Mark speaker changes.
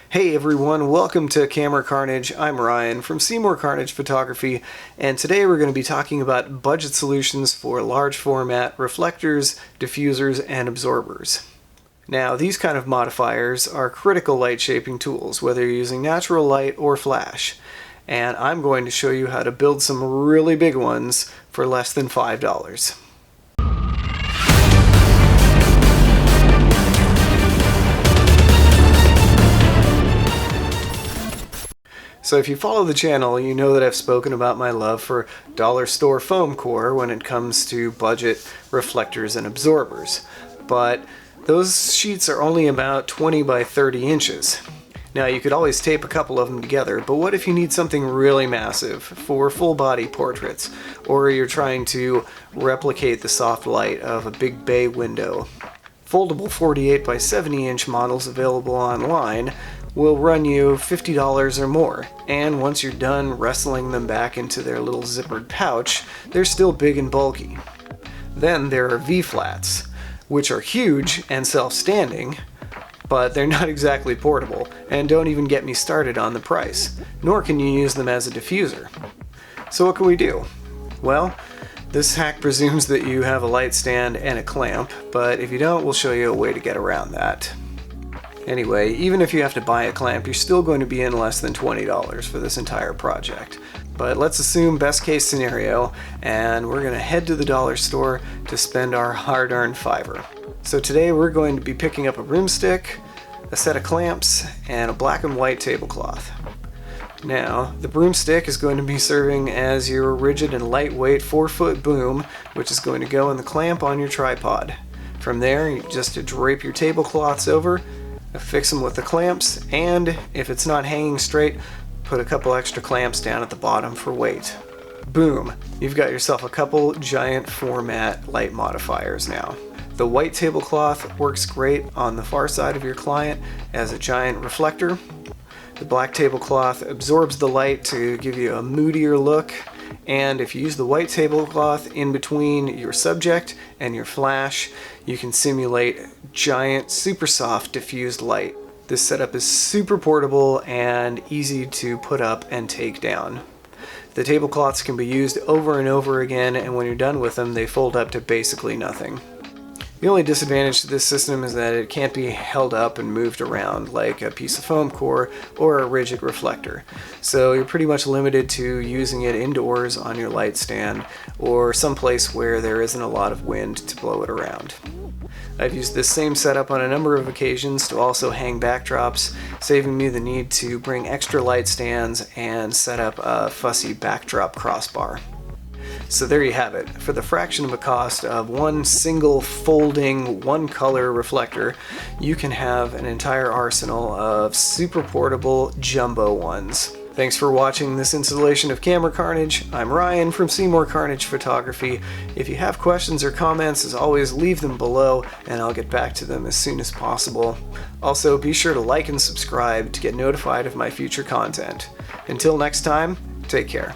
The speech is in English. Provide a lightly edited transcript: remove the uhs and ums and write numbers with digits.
Speaker 1: Hey everyone, welcome to Camera Carnage. I'm Ryan from Seymoure Carnage Photography, and today we're going to be talking about budget solutions for large format reflectors, diffusers, and absorbers. Now, these kind of modifiers are critical light shaping tools, whether you're using natural light or flash. And I'm going to show you how to build some really big ones for less than $5. So if you follow the channel, you know that I've spoken about my love for dollar store foam core when it comes to budget reflectors and absorbers. But those sheets are only about 20 by 30 inches. Now you could always tape a couple of them together, but what if you need something really massive for full body portraits, or you're trying to replicate the soft light of a big bay window? Foldable 48 by 70 inch models available online will run you $50 or more, and once you're done wrestling them back into their little zippered pouch, they're still big and bulky. Then there are V-flats, which are huge and self-standing, but they're not exactly portable, and don't even get me started on the price, nor can you use them as a diffuser. So what can we do? Well, this hack presumes that you have a light stand and a clamp, but if you don't, we'll show you a way to get around that. Anyway, even if you have to buy a clamp, you're still going to be in less than $20 for this entire project. But let's assume best case scenario, and we're going to head to the dollar store to spend our hard-earned $5. So today we're going to be picking up a broomstick, a set of clamps, and a black and white tablecloth. Now, the broomstick is going to be serving as your rigid and lightweight 4-foot boom, which is going to go in the clamp on your tripod. From there, you just drape your tablecloths over, fix them with the clamps, and if it's not hanging straight, put a couple extra clamps down at the bottom for weight. Boom! You've got yourself a couple giant format light modifiers now. The white tablecloth works great on the far side of your client as a giant reflector. The black tablecloth absorbs the light to give you a moodier look, and if you use the white tablecloth in between your subject and your flash, you can simulate giant, super soft diffused light. This setup is super portable and easy to put up and take down. The tablecloths can be used over and over again, and when you're done with them, they fold up to basically nothing. The only disadvantage to this system is that it can't be held up and moved around like a piece of foam core or a rigid reflector. So you're pretty much limited to using it indoors on your light stand or someplace where there isn't a lot of wind to blow it around. I've used this same setup on a number of occasions to also hang backdrops, saving me the need to bring extra light stands and set up a fussy backdrop crossbar. So there you have it. For the fraction of a cost of one single folding one color reflector, you can have an entire arsenal of super portable jumbo ones. Thanks for watching this installation of Camera Carnage. I'm Ryan from Seymoure Carnage Photography. If you have questions or comments, as always, leave them below and I'll get back to them as soon as possible. Also, be sure to like and subscribe to get notified of my future content. Until next time, take care.